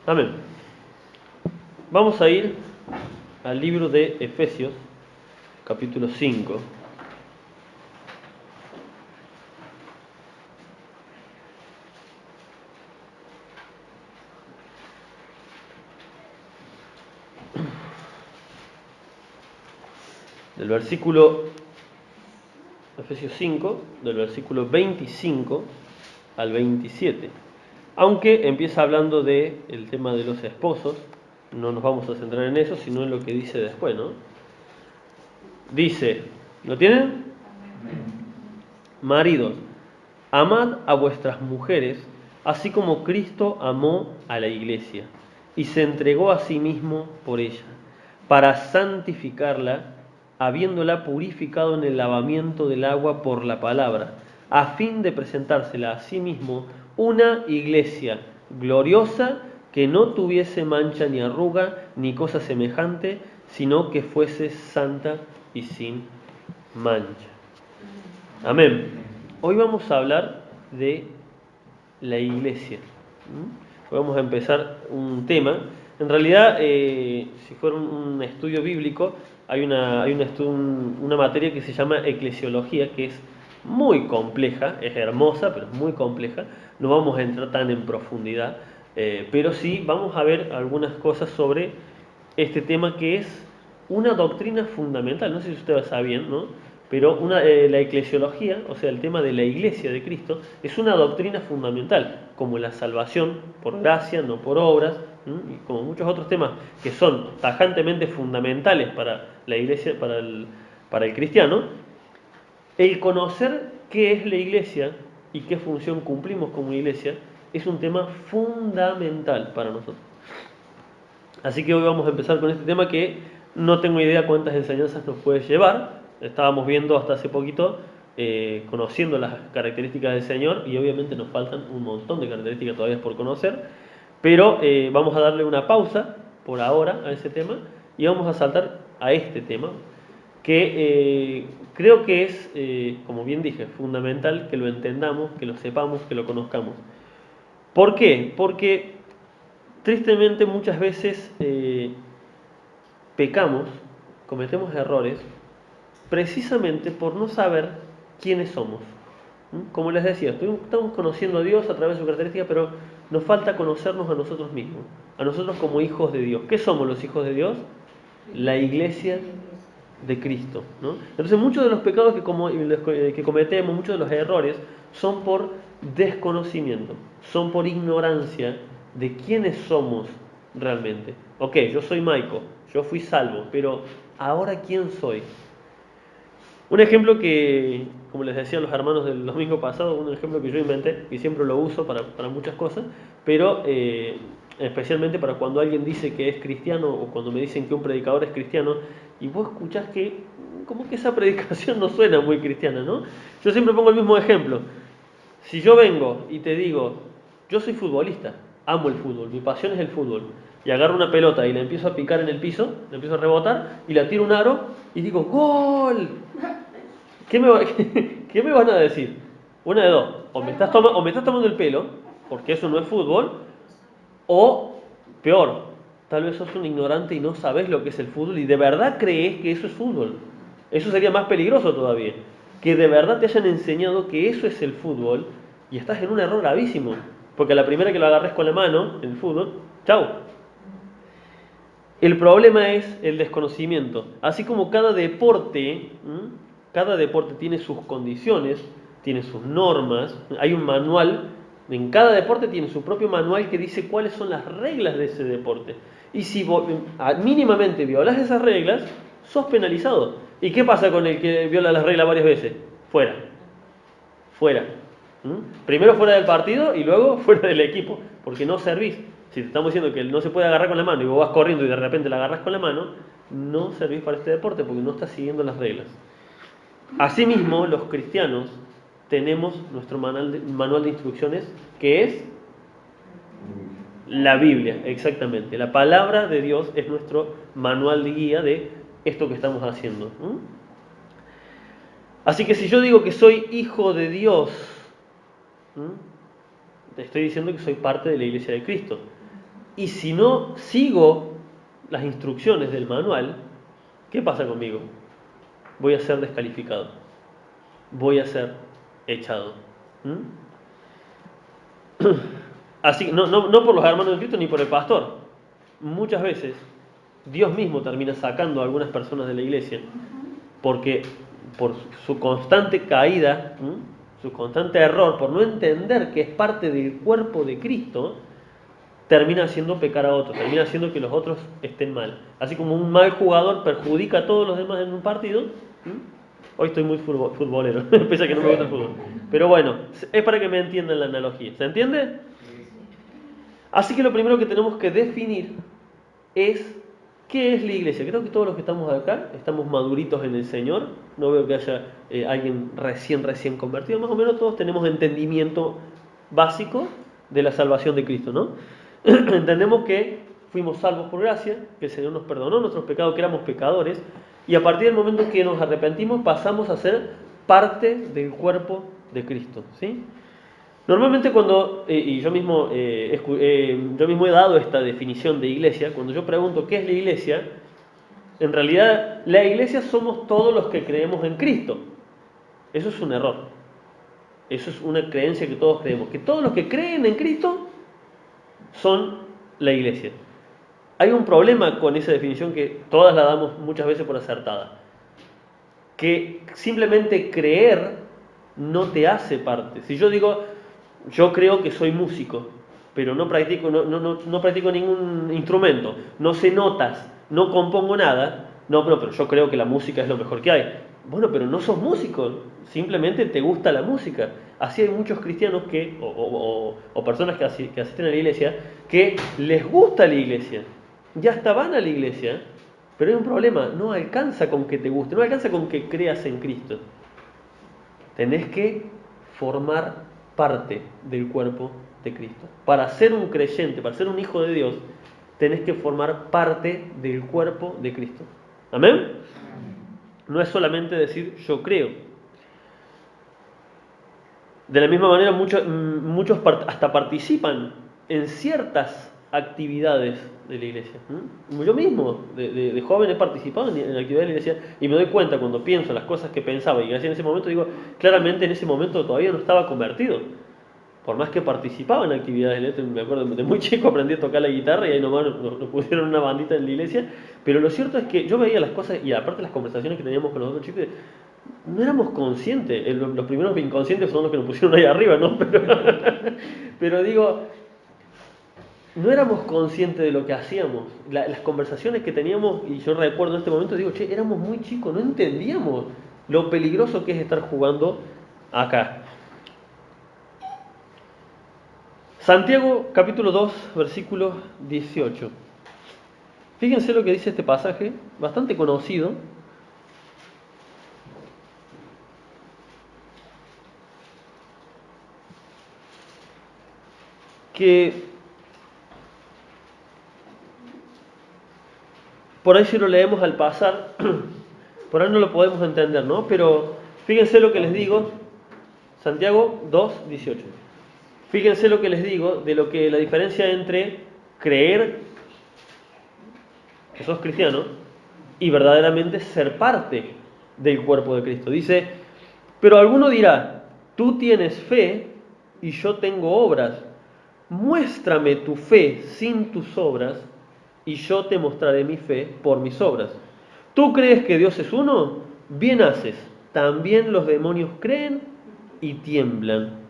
Amén. Vamos a ir al libro de Efesios, capítulo 5. Efesios 5, del versículo 25 al 27. Aunque empieza hablando del tema de los esposos, no nos vamos a centrar en eso, sino en lo que dice después, ¿no? Dice, ¿lo tienen? Maridos, amad a vuestras mujeres, así como Cristo amó a la iglesia y se entregó a sí mismo por ella, para santificarla, habiéndola purificado en el lavamiento del agua por la palabra, a fin de presentársela a sí mismo una iglesia gloriosa, que no tuviese mancha ni arruga ni cosa semejante, sino que fuese santa y sin mancha. Amén. Hoy vamos a hablar de la iglesia. Hoy vamos a empezar un tema. En realidad, si fuera un estudio bíblico, hay una materia que se llama eclesiología, que es muy compleja, es hermosa, pero es muy compleja. No vamos a entrar tan en profundidad, pero sí vamos a ver algunas cosas sobre este tema que es una doctrina fundamental. No sé si ustedes saben, ¿no? Pero la eclesiología, o sea, el tema de la iglesia de Cristo, es una doctrina fundamental, como la salvación por gracia, no por obras, y como muchos otros temas que son tajantemente fundamentales para la iglesia, para el cristiano. El conocer qué es la iglesia y qué función cumplimos como iglesia es un tema fundamental para nosotros. Así que hoy vamos a empezar con este tema que no tengo idea cuántas enseñanzas nos puede llevar. Estábamos viendo hasta hace poquito, conociendo las características del Señor, y obviamente nos faltan un montón de características todavía por conocer, pero vamos a darle una pausa por ahora a ese tema y vamos a saltar a este tema que creo que es, como bien dije, fundamental que lo entendamos, que lo sepamos, que lo conozcamos. ¿Por qué? Porque tristemente muchas veces pecamos, cometemos errores, precisamente por no saber quiénes somos. Como les decía, estamos conociendo a Dios a través de su característica, pero nos falta conocernos a nosotros mismos, a nosotros como hijos de Dios. ¿Qué somos los hijos de Dios? La iglesia de Cristo, ¿no? Entonces muchos de los pecados que cometemos, muchos de los errores, son por desconocimiento, son por ignorancia de quiénes somos realmente. Ok, yo soy Maico, yo fui salvo, pero ¿ahora quién soy? Un ejemplo que, como les decía a los hermanos del domingo pasado, un ejemplo que yo inventé y siempre lo uso para muchas cosas, pero especialmente para cuando alguien dice que es cristiano o cuando me dicen que un predicador es cristiano y vos escuchás que como que esa predicación no suena muy cristiana, ¿no? Yo siempre pongo el mismo ejemplo. Si yo vengo y te digo, yo soy futbolista, amo el fútbol, mi pasión es el fútbol, y agarro una pelota y la empiezo a picar en el piso, la empiezo a rebotar y la tiro un aro y digo, ¡gol! ¿Qué me van a decir? Una de dos, o me estás tomando el pelo, porque eso no es fútbol, o peor, tal vez sos un ignorante y no sabes lo que es el fútbol y de verdad crees que eso es fútbol. Eso sería más peligroso todavía, que de verdad te hayan enseñado que eso es el fútbol y estás en un error gravísimo, porque a la primera que lo agarres con la mano, el fútbol, chau. El problema es el desconocimiento. Así como cada deporte tiene sus condiciones, tiene sus normas, hay un manual, en cada deporte tiene su propio manual que dice cuáles son las reglas de ese deporte. Y si mínimamente violas esas reglas, sos penalizado. ¿Y qué pasa con el que viola las reglas varias veces? Fuera. Fuera. Primero fuera del partido y luego fuera del equipo, porque no servís. Si te estamos diciendo que no se puede agarrar con la mano y vos vas corriendo y de repente la agarras con la mano, no servís para este deporte porque no estás siguiendo las reglas. Asimismo, los cristianos tenemos nuestro manual de instrucciones, que es la Biblia, exactamente. La palabra de Dios es nuestro manual de guía de esto que estamos haciendo. Así que si yo digo que soy hijo de Dios, te estoy diciendo que soy parte de la iglesia de Cristo. y si no sigo las instrucciones del manual, ¿qué pasa conmigo? Voy a ser descalificado, voy a ser echado. Así, no por los hermanos de Cristo ni por el pastor. Muchas veces Dios mismo termina sacando a algunas personas de la iglesia porque por su constante caída, su constante error, por no entender que es parte del cuerpo de Cristo, termina haciendo pecar a otros, termina haciendo que los otros estén mal. Así como un mal jugador perjudica a todos los demás en un partido. Hoy estoy muy futbolero, pese a que no me gusta el fútbol. Pero bueno, es para que me entiendan la analogía. ¿Se entiende? Así que lo primero que tenemos que definir es qué es la iglesia. Creo que todos los que estamos acá estamos maduritos en el Señor. No veo que haya alguien recién convertido. Más o menos todos tenemos entendimiento básico de la salvación de Cristo, ¿no? Entendemos que fuimos salvos por gracia, que el Señor nos perdonó nuestros pecados, que éramos pecadores, y a partir del momento que nos arrepentimos pasamos a ser parte del cuerpo de Cristo, ¿sí? Normalmente cuando, y yo mismo he dado esta definición de iglesia, cuando yo pregunto qué es la iglesia, en realidad la iglesia somos todos los que creemos en Cristo. Eso es un error. Eso es una creencia que todos creemos, que todos los que creen en Cristo son la iglesia. Hay un problema con esa definición que todas la damos muchas veces por acertada, que simplemente creer no te hace parte. Si yo digo, yo creo que soy músico, pero no practico ningún instrumento, no sé notas, no compongo nada, pero yo creo que la música es lo mejor que hay. Bueno, pero no sos músico, simplemente te gusta la música. Así hay muchos cristianos o personas que asisten a la iglesia que les gusta la iglesia, ya hasta van a la iglesia, pero hay un problema, no alcanza con que te guste, no alcanza con que creas en Cristo. Tenés que formar parte del cuerpo de Cristo. Para ser un creyente, para ser un hijo de Dios, tenés que formar parte del cuerpo de Cristo. ¿Amén? No es solamente decir yo creo. De la misma manera, muchos hasta participan en ciertas actividades de la iglesia. Yo mismo, de joven, he participado en actividades de la iglesia y me doy cuenta cuando pienso las cosas que pensaba y hacía en ese momento, digo, claramente en ese momento todavía no estaba convertido. Por más que participaba en actividades de la iglesia, me acuerdo, de muy chico aprendí a tocar la guitarra y ahí nomás nos pusieron una bandita en la iglesia, pero lo cierto es que yo veía las cosas y aparte las conversaciones que teníamos con los otros chicos, no éramos conscientes. Los primeros inconscientes son los que nos pusieron ahí arriba, ¿no? Pero digo, no éramos conscientes de lo que hacíamos. Las conversaciones que teníamos, y yo recuerdo en este momento, digo, éramos muy chicos, no entendíamos lo peligroso que es estar jugando acá. Santiago capítulo 2, versículo 18. Fíjense lo que dice este pasaje, bastante conocido. Que por ahí si lo leemos al pasar, por ahí no lo podemos entender, ¿no? Pero fíjense lo que les digo, Santiago 2, 18. Fíjense lo que les digo de lo que la diferencia entre creer que sos cristiano y verdaderamente ser parte del cuerpo de Cristo. Dice, pero alguno dirá, tú tienes fe y yo tengo obras. Muéstrame tu fe sin tus obras y yo te mostraré mi fe por mis obras. ¿Tú crees que Dios es uno? Bien haces. También los demonios creen y tiemblan.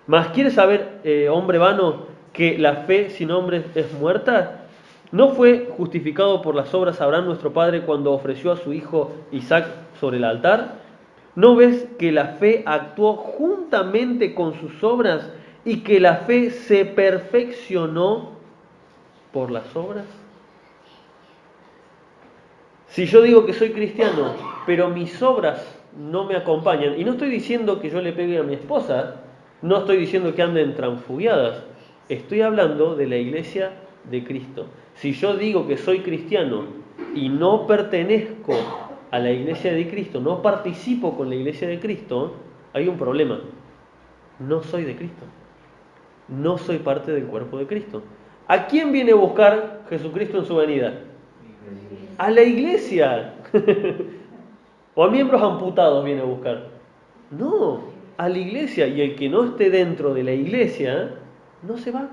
¿Mas quieres saber, hombre vano, que la fe sin obras es muerta? ¿No fue justificado por las obras Abraham nuestro padre cuando ofreció a su hijo Isaac sobre el altar? ¿No ves que la fe actuó juntamente con sus obras y que la fe se perfeccionó por las obras? Si yo digo que soy cristiano, pero mis obras no me acompañan, y no estoy diciendo que yo le pegue a mi esposa, no estoy diciendo que anden transfugiadas, estoy hablando de la iglesia de Cristo. Si yo digo que soy cristiano y no pertenezco a la iglesia de Cristo, no participo con la iglesia de Cristo, hay un problema. No soy de Cristo. no soy parte del cuerpo de Cristo. ¿A quién viene a buscar Jesucristo en su venida? A la iglesia. O a miembros amputados viene a buscar. No, a la iglesia. Y el que no esté dentro de la iglesia, no se va.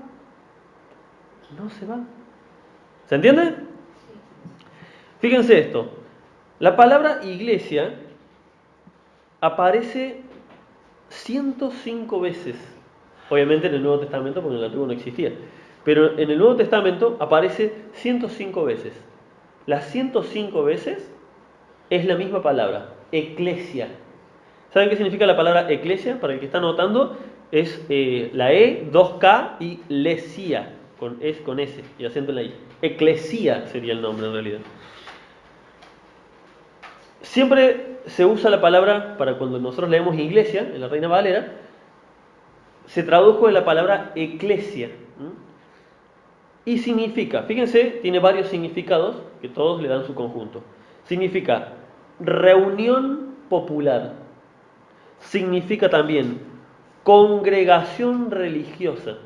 No se va. ¿Se entiende? Fíjense esto. La palabra iglesia aparece 105 veces. Obviamente en el Nuevo Testamento, porque en el Antiguo no existía. Pero en el Nuevo Testamento aparece 105 veces. Las 105 veces es la misma palabra, eclesia. ¿Saben qué significa la palabra eclesia? Para el que está anotando, es la E, 2K y lesia, con S y acento en la I. Eclesia sería el nombre en realidad. Siempre se usa la palabra, para cuando nosotros leemos iglesia, en la Reina Valera, se tradujo de la palabra eclesia. Y significa, fíjense, tiene varios significados que todos le dan su conjunto. Significa reunión popular. Significa también congregación religiosa.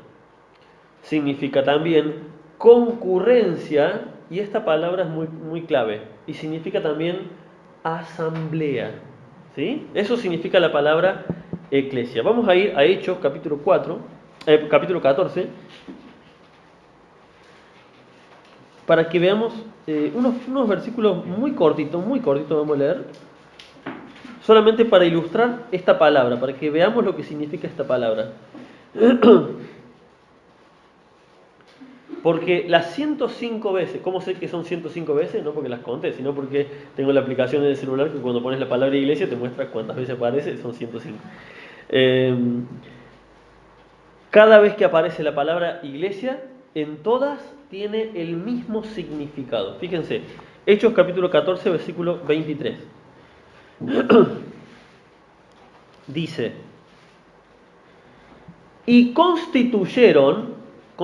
Significa también concurrencia, y esta palabra es muy clave. Y significa también asamblea. ¿Sí? Eso significa la palabra eclesia. Vamos a ir a Hechos capítulo 14, para que veamos unos versículos muy cortitos vamos a leer, solamente para ilustrar esta palabra, para que veamos lo que significa esta palabra. Porque las 105 veces, ¿cómo sé que son 105 veces? No porque las conté, sino porque tengo la aplicación en el celular que cuando pones la palabra iglesia te muestra cuántas veces aparece, son 105. Cada vez que aparece la palabra iglesia, en todas tiene el mismo significado. Fíjense, Hechos capítulo 14, versículo 23. Dice, y constituyeron,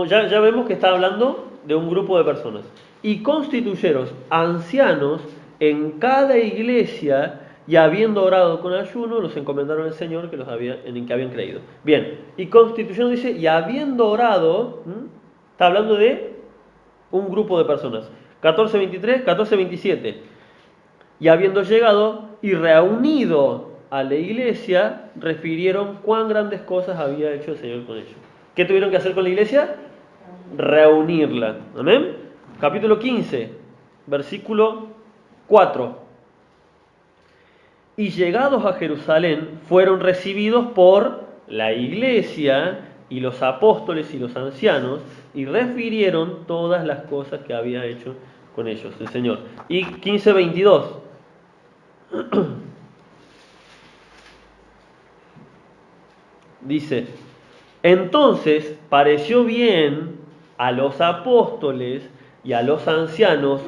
ya vemos que está hablando de un grupo de personas, y constituyeron ancianos en cada iglesia, y habiendo orado con ayuno, los encomendaron al Señor en que habían creído. Bien, y constituyeron dice, y habiendo orado, está hablando de un grupo de personas. 14:23, 14:27. Y habiendo llegado y reunido a la iglesia, refirieron cuán grandes cosas había hecho el Señor con ellos. ¿Qué tuvieron que hacer con la iglesia? Reunirla. ¿Amén? Capítulo 15, versículo 4. Y llegados a Jerusalén, fueron recibidos por la iglesia y los apóstoles y los ancianos, y refirieron todas las cosas que había hecho con ellos el Señor. Y 15:22. Dice, entonces pareció bien a los apóstoles y a los ancianos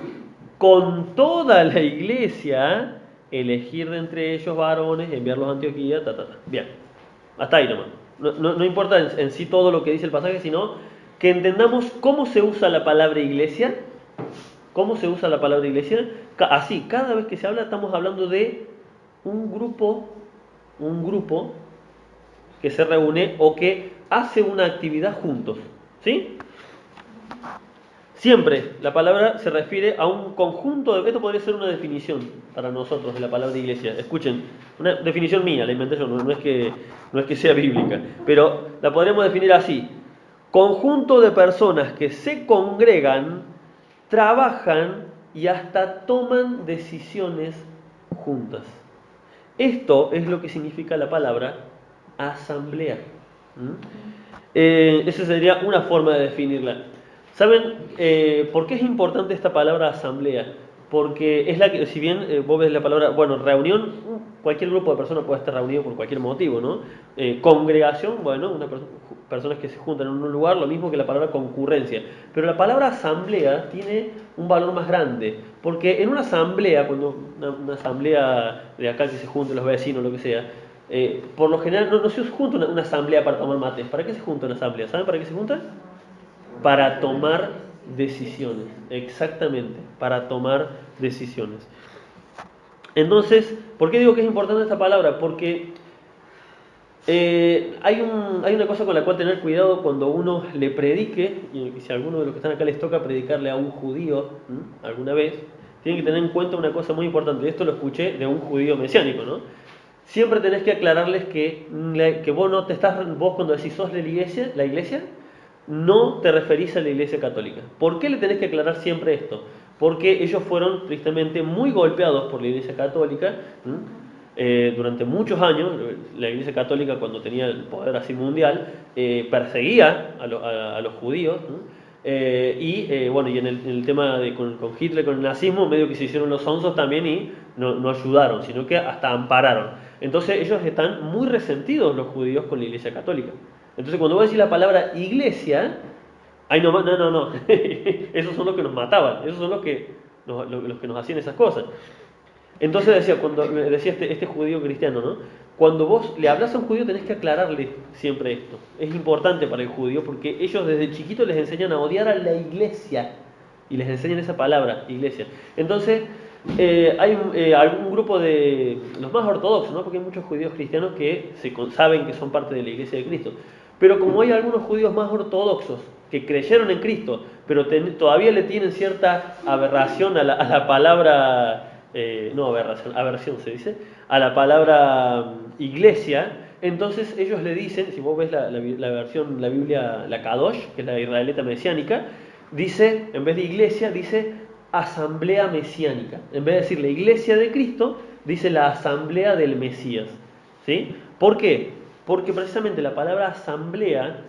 con toda la iglesia elegir de entre ellos varones, enviarlos a Antioquía, Bien, hasta ahí nomás. No importa en sí todo lo que dice el pasaje, sino que entendamos cómo se usa la palabra iglesia. ¿Cómo se usa la palabra iglesia? Así, cada vez que se habla estamos hablando de un grupo que se reúne o que hace una actividad juntos. ¿Sí? Siempre la palabra se refiere a un conjunto de... Esto podría ser una definición para nosotros de la palabra iglesia. Escuchen, una definición mía, la inventé yo, no es que sea bíblica, pero la podríamos definir así. Conjunto de personas que se congregan, trabajan y hasta toman decisiones juntas. Esto es lo que significa la palabra asamblea. Esa sería una forma de definirla. ¿Saben por qué es importante esta palabra asamblea? Porque es la que, si bien vos ves la palabra, bueno, reunión, cualquier grupo de personas puede estar reunido por cualquier motivo, ¿no? Congregación, bueno, personas que se juntan en un lugar, lo mismo que la palabra concurrencia. Pero la palabra asamblea tiene un valor más grande, porque en una asamblea, cuando una asamblea de acá que se junten los vecinos, lo que sea, por lo general no se junta una asamblea para tomar mates. ¿Para qué se junta una asamblea? ¿Saben para qué se junta? Para tomar decisiones, exactamente, para tomar decisiones. Entonces, ¿por qué digo que es importante esta palabra? Porque Hay una cosa con la cual tener cuidado cuando uno le predique, y si a alguno de los que están acá les toca predicarle a un judío alguna vez, tienen que tener en cuenta una cosa muy importante. Esto lo escuché de un judío mesiánico, ¿no? Siempre tenés que aclararles que vos no te estás, vos cuando decís sos de la iglesia, no te referís a la iglesia católica. ¿Por qué le tenés que aclarar siempre esto? Porque ellos fueron tristemente muy golpeados por la iglesia católica. Durante muchos años. La iglesia católica, cuando tenía el poder así mundial, perseguía a los judíos, ¿no? Bueno, y en el tema con Hitler, con el nazismo, medio que se hicieron los sonsos también y no ayudaron, sino que hasta ampararon. Entonces ellos están muy resentidos, los judíos, con la iglesia católica. Entonces cuando vos decís la palabra iglesia, ay no, esos son los que nos mataban, esos son los que nos hacían esas cosas. Entonces decía este judío cristiano, ¿no? Cuando vos le hablas a un judío tenés que aclararle siempre esto. Es importante para el judío porque ellos desde chiquitos les enseñan a odiar a la iglesia y les enseñan esa palabra, iglesia. Entonces, hay algún grupo de los más ortodoxos, ¿no? Porque hay muchos judíos cristianos que saben que son parte de la iglesia de Cristo. Pero como hay algunos judíos más ortodoxos que creyeron en Cristo, pero todavía le tienen cierta aberración a la palabra, no aberración, aversión se dice, a la palabra iglesia, entonces ellos le dicen, si vos ves la versión, la Biblia, la Kadosh, que es la israelita mesiánica, dice, en vez de iglesia, dice asamblea mesiánica. En vez de decir la iglesia de Cristo, dice la asamblea del Mesías. ¿Sí? ¿Por qué? Porque precisamente la palabra asamblea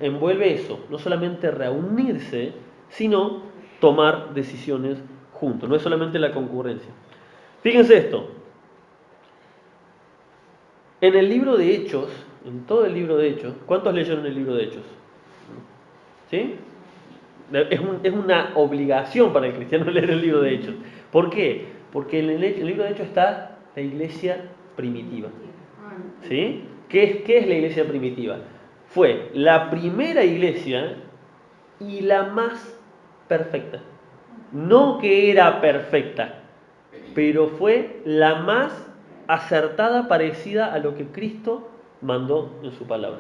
envuelve eso, no solamente reunirse, sino tomar decisiones juntos, no es solamente la concurrencia. Fíjense esto, en el libro de Hechos, en todo el libro de Hechos, ¿cuántos leyeron el libro de Hechos? ¿Sí? Es una obligación para el cristiano leer el libro de Hechos. ¿Por qué? Porque en el libro de Hechos está la iglesia primitiva. ¿Sí? ¿Qué es la iglesia primitiva? Fue la primera iglesia y la más perfecta. No que era perfecta, pero fue la más acertada, parecida a lo que Cristo mandó en su palabra.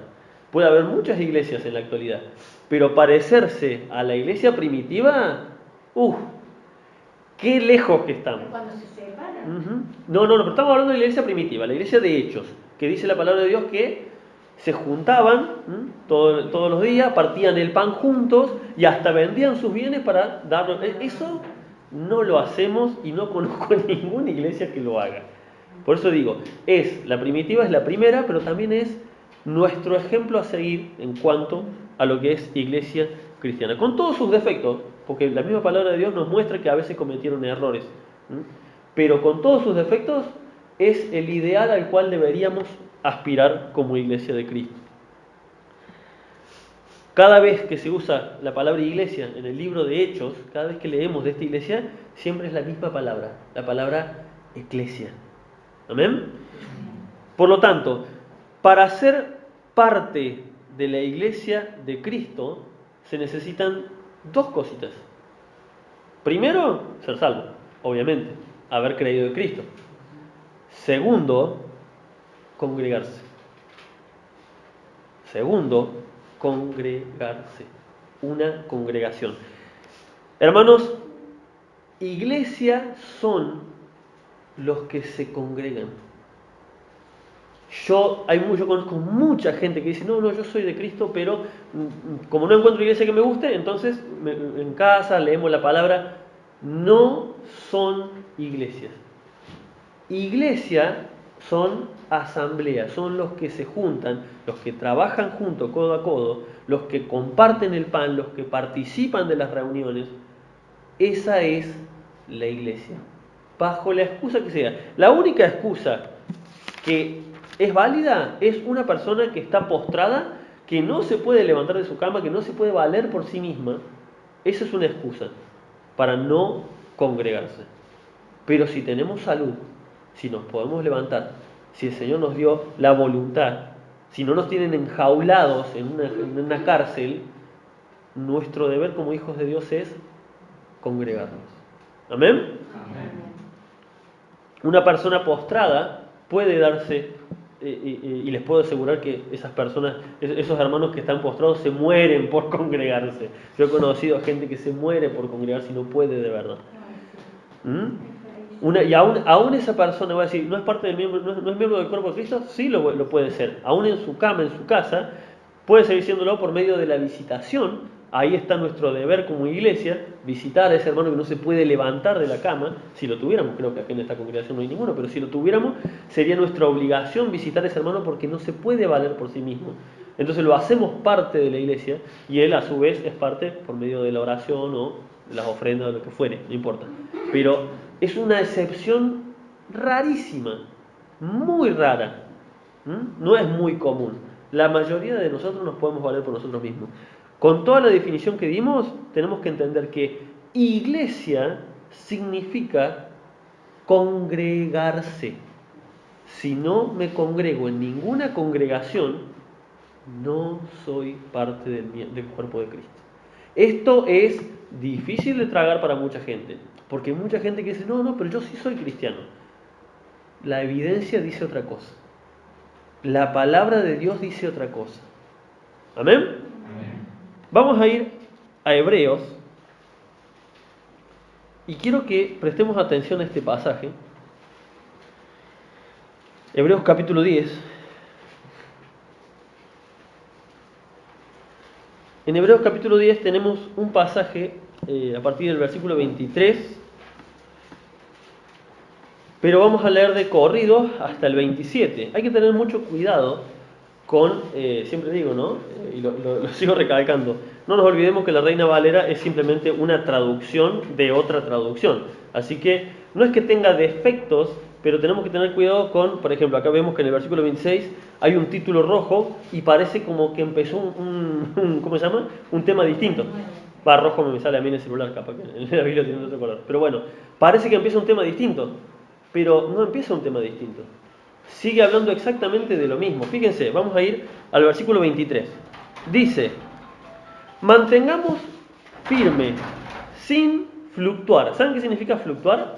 Puede haber muchas iglesias en la actualidad, pero parecerse a la iglesia primitiva, qué lejos que estamos. Cuando se separan. No, pero estamos hablando de la iglesia primitiva, la iglesia de Hechos, que dice la palabra de Dios que se juntaban todos los días, partían el pan juntos y hasta vendían sus bienes para darlo. Eso no lo hacemos y no conozco ninguna iglesia que lo haga. Por eso digo, la primitiva es la primera, pero también es nuestro ejemplo a seguir en cuanto a lo que es iglesia cristiana, con todos sus defectos, porque la misma palabra de Dios nos muestra que a veces cometieron errores, pero con todos sus defectos es el ideal al cual deberíamos aspirar como iglesia de Cristo. Cada vez que se usa la palabra iglesia en el libro de Hechos, cada vez que leemos de esta iglesia, siempre es la misma palabra, la palabra eclesia. ¿Amén? Por lo tanto, para ser parte de la iglesia de Cristo, se necesitan dos cositas. Primero, ser salvo, obviamente, haber creído en Cristo. Segundo, congregarse. Segundo, congregarse. Una congregación. Hermanos, iglesia son los que se congregan. Yo conozco mucha gente que dice, no, yo soy de Cristo, pero como no encuentro iglesia que me guste, entonces en casa leemos la palabra. No son iglesias. Iglesia son asambleas, son los que se juntan, los que trabajan juntos, codo a codo, los que comparten el pan, los que participan de las reuniones. Esa es la iglesia, bajo la excusa que sea. La única excusa que es válida es una persona que está postrada, que no se puede levantar de su cama, que no se puede valer por sí misma. Esa es una excusa para no congregarse. Pero si tenemos salud, si nos podemos levantar, si el Señor nos dio la voluntad, si no nos tienen enjaulados en una cárcel, nuestro deber como hijos de Dios es congregarnos. ¿Amén? Amén. Una persona postrada puede darse y les puedo asegurar que esas personas, esos hermanos que están postrados se mueren por congregarse. Yo he conocido a gente que se muere por congregarse y no puede de verdad. Y aún esa persona va a decir, ¿no es parte del miembro, no es miembro del cuerpo de Cristo? Sí lo puede ser. Aún en su cama, en su casa, puede seguir siéndolo por medio de la visitación. Ahí está nuestro deber como iglesia, visitar a ese hermano que no se puede levantar de la cama. Si lo tuviéramos, creo que aquí en esta congregación no hay ninguno, pero si lo tuviéramos, sería nuestra obligación visitar a ese hermano porque no se puede valer por sí mismo. Entonces lo hacemos parte de la iglesia y él a su vez es parte por medio de la oración o de las ofrendas o lo que fuere, no importa. Pero es una excepción rarísima, muy rara. No es muy común. La mayoría de nosotros nos podemos valer por nosotros mismos. Con toda la definición que dimos, tenemos que entender que iglesia significa congregarse. Si no me congrego en ninguna congregación, no soy parte del cuerpo de Cristo. Esto es difícil de tragar para mucha gente, porque hay mucha gente que dice, no, pero yo sí soy cristiano. La evidencia dice otra cosa. La palabra de Dios dice otra cosa. ¿Amén? Amén. Vamos a ir a Hebreos y quiero que prestemos atención a este pasaje. Hebreos capítulo 10. En Hebreos capítulo 10 tenemos un pasaje a partir del versículo 23, pero vamos a leer de corrido hasta el 27. Hay que tener mucho cuidado con, siempre digo, ¿no? Y lo sigo recalcando, no nos olvidemos que la Reina Valera es simplemente una traducción de otra traducción. Así que no es que tenga defectos, pero tenemos que tener cuidado con, por ejemplo, acá vemos que en el versículo 26 hay un título rojo y parece como que empezó ¿cómo se llama? Un tema distinto. Va, rojo me sale a mí en el celular, capaz que en la Biblia tiene otro color. Pero bueno, parece que empieza un tema distinto, pero no empieza un tema distinto. Sigue hablando exactamente de lo mismo. Fíjense, vamos a ir al versículo 23. Dice, mantengamos firme, sin fluctuar. ¿Saben qué significa fluctuar?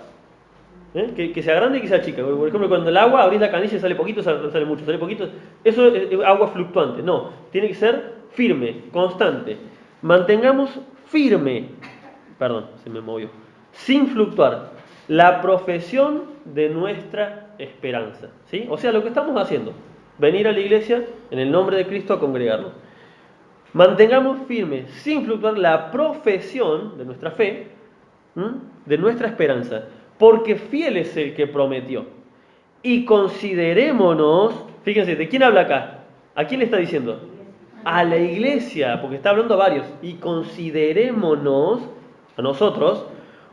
Que sea grande y que sea chica. Por ejemplo, cuando el agua abrís la canilla y sale poquito, sale mucho, sale poquito. Eso es agua fluctuante. No, tiene que ser firme, constante. Mantengamos firme, perdón, se me movió, sin fluctuar, la profesión de nuestra esperanza. ¿Sí? O sea, lo que estamos haciendo, venir a la iglesia en el nombre de Cristo a congregarnos. Mantengamos firme, sin fluctuar, la profesión de nuestra fe, de nuestra esperanza, porque fiel es el que prometió. Y considerémonos, fíjense, ¿de quién habla acá? ¿A quién le está diciendo? A la iglesia, porque está hablando a varios. Y considerémonos, a nosotros,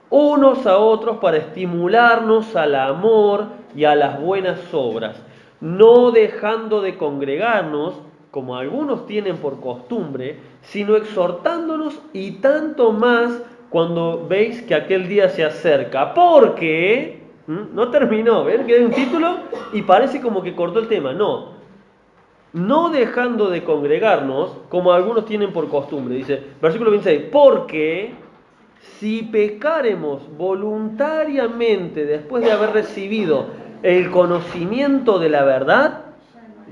unos a otros para estimularnos al amor y a las buenas obras, no dejando de congregarnos, como algunos tienen por costumbre, sino exhortándonos y tanto más cuando veis que aquel día se acerca. Porque, no terminó, ¿ven? Que hay un título y parece como que cortó el tema. No dejando de congregarnos, como algunos tienen por costumbre. Dice, versículo 26, porque si pecaremos voluntariamente después de haber recibido el conocimiento de la verdad,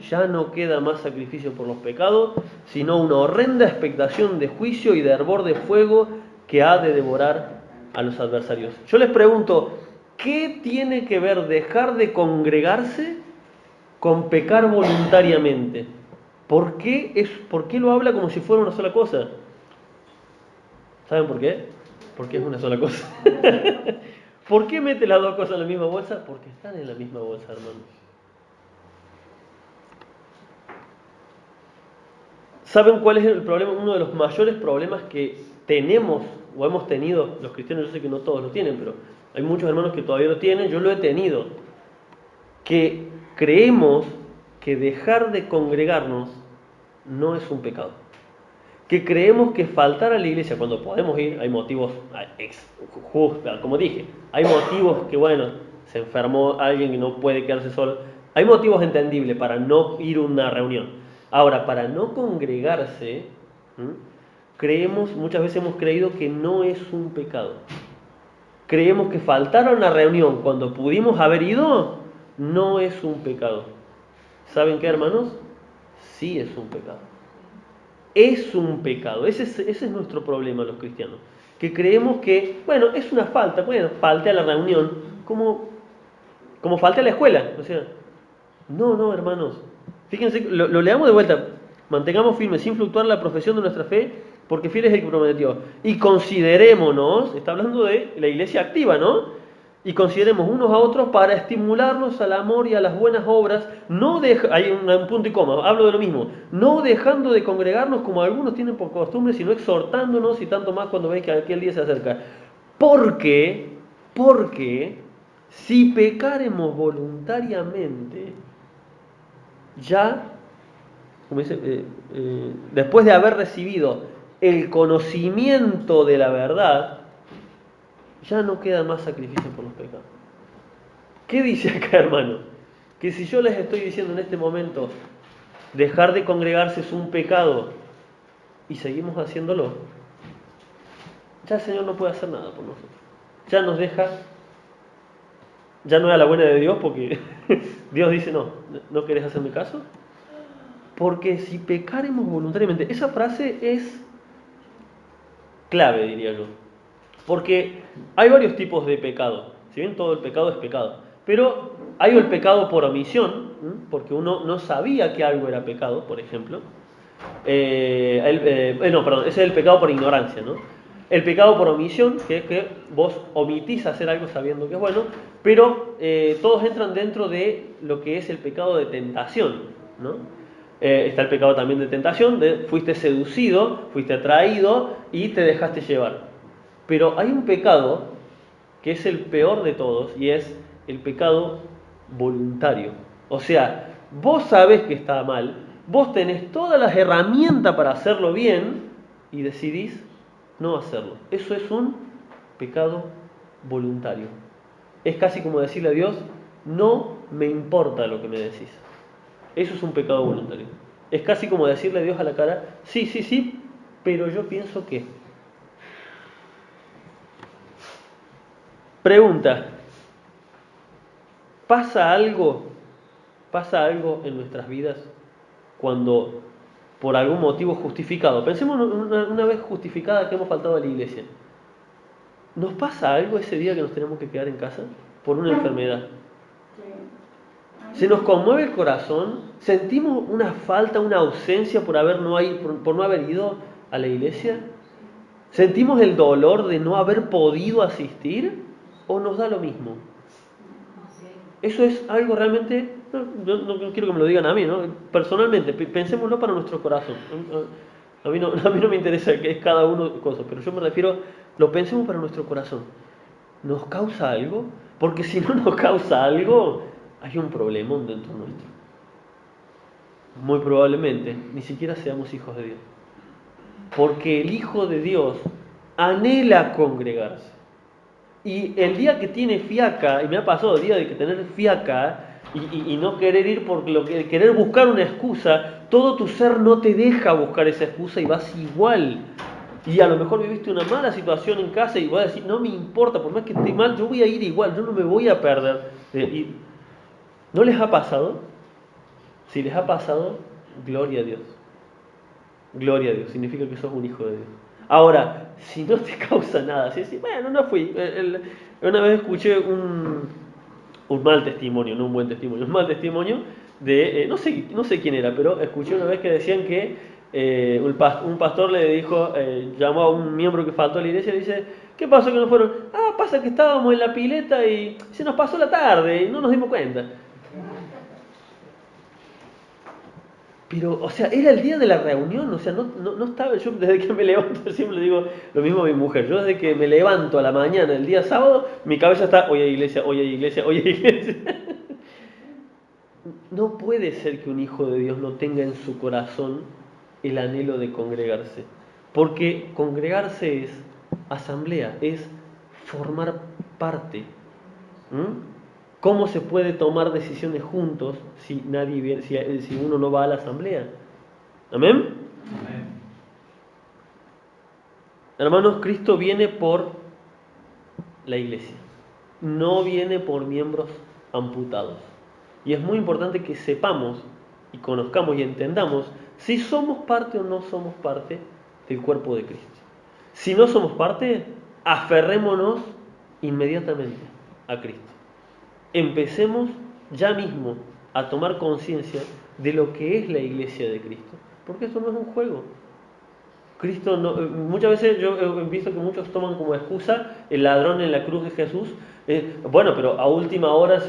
ya no queda más sacrificio por los pecados, sino una horrenda expectación de juicio y de hervor de fuego que ha de devorar a los adversarios. Yo les pregunto, ¿qué tiene que ver dejar de congregarse con pecar voluntariamente? ¿Por qué lo habla como si fuera una sola cosa? ¿Saben por qué? Porque es una sola cosa. ¿Por qué mete las dos cosas en la misma bolsa? Porque están en la misma bolsa, hermanos. ¿Saben cuál es el problema? Uno de los mayores problemas que tenemos o hemos tenido los cristianos, yo sé que no todos lo tienen, pero hay muchos hermanos que todavía lo tienen, yo lo he tenido, que creemos que dejar de congregarnos no es un pecado. Que creemos que faltar a la iglesia cuando podemos ir, hay motivos justos, como dije, hay motivos que, bueno, se enfermó alguien y no puede quedarse solo, hay motivos entendibles para no ir a una reunión. Ahora, para no congregarse, muchas veces hemos creído que no es un pecado. Creemos que faltar a una reunión cuando pudimos haber ido no es un pecado. ¿Saben qué, hermanos? Sí es un pecado. Es un pecado. Ese es nuestro problema los cristianos. Que creemos que, bueno, es una falta. Bueno, falte a la reunión como falte a la escuela. O sea, no, hermanos. Fíjense, lo leamos de vuelta. Mantengamos firmes, sin fluctuar la profesión de nuestra fe, porque fiel es el que prometió. Y considerémonos, está hablando de la iglesia activa, ¿no? Y consideremos unos a otros para estimularnos al amor y a las buenas obras, hay un punto y coma, hablo de lo mismo, no dejando de congregarnos como algunos tienen por costumbre, sino exhortándonos y tanto más cuando veis que aquel día se acerca. Porque, porque, si pecaremos voluntariamente, ya, como dice, después de haber recibido el conocimiento de la verdad, ya no queda más sacrificio por los pecados. ¿Qué dice acá, hermano? Que si yo les estoy diciendo en este momento, dejar de congregarse es un pecado y seguimos haciéndolo, ya el Señor no puede hacer nada por nosotros. Ya nos deja, ya no es a la buena de Dios porque Dios dice, no querés hacerme caso. Porque si pecaremos voluntariamente, esa frase es clave, diría yo. Porque hay varios tipos de pecado. Si bien todo el pecado es pecado. Pero hay el pecado por omisión, porque uno no sabía que algo era pecado, por ejemplo. Perdón, ese es el pecado por ignorancia, ¿no? El pecado por omisión, que es que vos omitís hacer algo sabiendo que es bueno, pero todos entran dentro de lo que es el pecado de tentación, ¿no? Está el pecado también de tentación, fuiste seducido, fuiste atraído y te dejaste llevar. Pero hay un pecado que es el peor de todos y es el pecado voluntario. O sea, vos sabés que está mal, vos tenés todas las herramientas para hacerlo bien y decidís no hacerlo. Eso es un pecado voluntario. Es casi como decirle a Dios, no me importa lo que me decís. Eso es un pecado voluntario. Es casi como decirle a Dios a la cara, sí, pero yo pienso que... Pregunta, ¿pasa algo en nuestras vidas cuando por algún motivo justificado, pensemos una vez justificada que hemos faltado a la iglesia, ¿nos pasa algo ese día que nos tenemos que quedar en casa por una enfermedad? ¿Se nos conmueve el corazón? ¿Sentimos una falta, una ausencia por no haber ido a la iglesia? ¿Sentimos el dolor de no haber podido asistir? ¿O nos da lo mismo? Eso es algo realmente, yo no quiero que me lo digan a mí, ¿no? Personalmente, pensémoslo para nuestro corazón. A mí no me interesa que es cada uno cosa, pero yo me refiero, lo pensemos para nuestro corazón. ¿Nos causa algo? Porque si no nos causa algo, hay un problemón dentro nuestro. Muy probablemente ni siquiera seamos hijos de Dios. Porque el Hijo de Dios anhela congregarse. Y el día que tiene fiaca, y me ha pasado el día de que tener fiaca y no querer ir por querer buscar una excusa, todo tu ser no te deja buscar esa excusa y vas igual. Y a lo mejor viviste una mala situación en casa y vas a decir, no me importa, por más que esté mal, yo voy a ir igual, yo no me voy a perder. ¿No les ha pasado? Si les ha pasado, gloria a Dios. Gloria a Dios, significa que sos un hijo de Dios. Ahora, si no te causa nada, si decís, bueno, no fui. Una vez escuché un mal testimonio, no un buen testimonio, un mal testimonio de, no sé quién era, pero escuché una vez que decían que un pastor le dijo, llamó a un miembro que faltó a la iglesia y le dice, ¿qué pasó que no fueron? Ah, pasa que estábamos en la pileta y se nos pasó la tarde y no nos dimos cuenta. Pero, o sea, era el día de la reunión, o sea, no estaba, yo desde que me levanto, siempre le digo lo mismo a mi mujer, yo desde que me levanto a la mañana, el día sábado, mi cabeza está, hoy hay iglesia, hoy hay iglesia, hoy hay iglesia. No puede ser que un hijo de Dios no tenga en su corazón el anhelo de congregarse, porque congregarse es asamblea, es formar parte. ¿Cómo se puede tomar decisiones juntos si si uno no va a la asamblea? ¿Amén? Amén. Hermanos, Cristo viene por la iglesia, no viene por miembros amputados. Y es muy importante que sepamos y conozcamos y entendamos si somos parte o no somos parte del cuerpo de Cristo. Si no somos parte, aferrémonos inmediatamente a Cristo. Empecemos ya mismo a tomar conciencia de lo que es la iglesia de Cristo. Porque esto no es un juego. Cristo no, muchas veces yo he visto que muchos toman como excusa el ladrón en la cruz de Jesús. Bueno, pero a última hora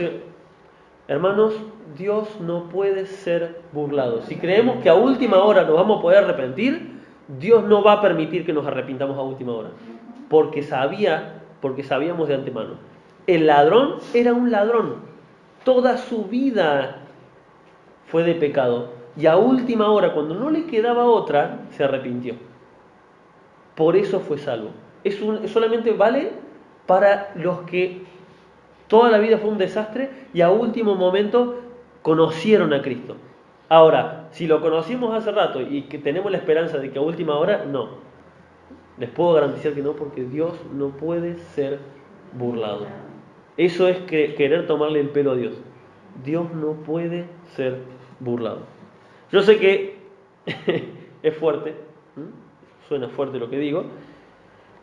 hermanos, Dios no puede ser burlado. Si creemos que a última hora nos vamos a poder arrepentir, Dios no va a permitir que nos arrepintamos a última hora. Porque sabíamos de antemano. El ladrón era un ladrón. Toda su vida fue de pecado. Y a última hora, cuando no le quedaba otra, se arrepintió. Por eso fue salvo. Solamente vale para los que toda la vida fue un desastre y a último momento conocieron a Cristo. Ahora, si lo conocimos hace rato y que tenemos la esperanza de que a última hora, no. Les puedo garantizar que no, porque Dios no puede ser burlado. Eso es querer tomarle el pelo a Dios. Dios no puede ser burlado. Yo sé que es fuerte, suena fuerte lo que digo,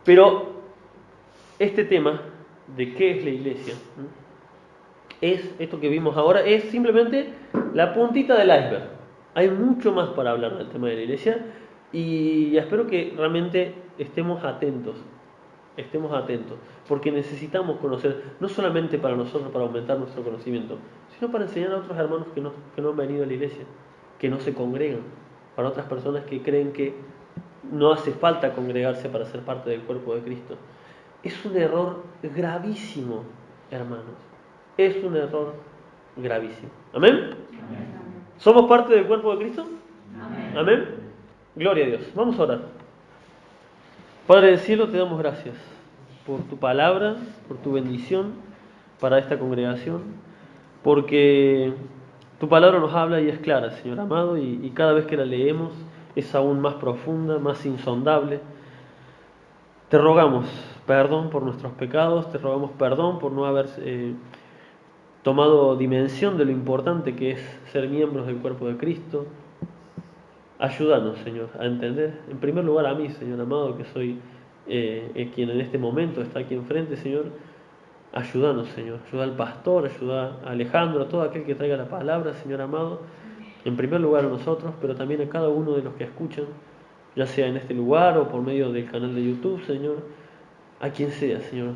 pero este tema de qué es la iglesia, es esto que vimos ahora, es simplemente la puntita del iceberg. Hay mucho más para hablar del tema de la iglesia y espero que realmente estemos atentos, porque necesitamos conocer, no solamente para nosotros, para aumentar nuestro conocimiento, sino para enseñar a otros hermanos que no han venido a la iglesia, que no se congregan, para otras personas que creen que no hace falta congregarse para ser parte del cuerpo de Cristo. Es un error gravísimo, hermanos. Es un error gravísimo. ¿Amén? Amén. ¿Somos parte del cuerpo de Cristo? Amén. Amén. Gloria a Dios. Vamos a orar. Padre del cielo, te damos gracias por tu palabra, por tu bendición para esta congregación, porque tu palabra nos habla y es clara, Señor amado, y cada vez que la leemos es aún más profunda, más insondable. Te rogamos perdón por nuestros pecados, te rogamos perdón por no haber tomado dimensión de lo importante que es ser miembros del cuerpo de Cristo. Ayúdanos, Señor, a entender, en primer lugar a mí, Señor amado, que soy quien en este momento está aquí enfrente, Señor. Ayúdanos, Señor, ayuda al pastor, ayuda a Alejandro, a todo aquel que traiga la palabra, Señor amado. En primer lugar a nosotros, pero también a cada uno de los que escuchan, ya sea en este lugar o por medio del canal de YouTube, Señor, a quien sea, Señor,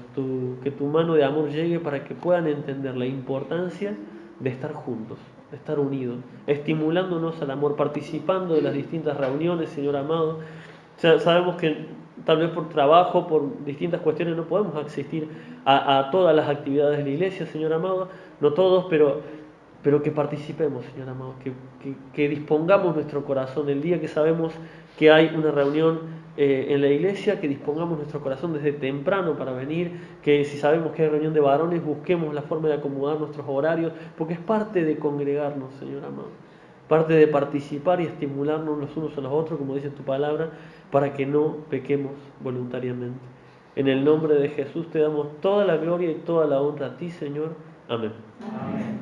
que tu mano de amor llegue para que puedan entender la importancia de estar juntos, de estar unidos, estimulándonos al amor, participando de las distintas reuniones, Señor amado. O sea, sabemos que tal vez por trabajo, por distintas cuestiones, no podemos asistir a todas las actividades de la iglesia, Señor amado, no todos, pero que participemos, Señor amado, que dispongamos nuestro corazón el día que sabemos que hay una reunión en la iglesia, que dispongamos nuestro corazón desde temprano para venir, que si sabemos que hay reunión de varones, busquemos la forma de acomodar nuestros horarios, porque es parte de congregarnos, Señor amado, parte de participar y estimularnos los unos a los otros, como dice tu palabra, para que no pequemos voluntariamente. En el nombre de Jesús te damos toda la gloria y toda la honra a ti, Señor. Amén. Amén.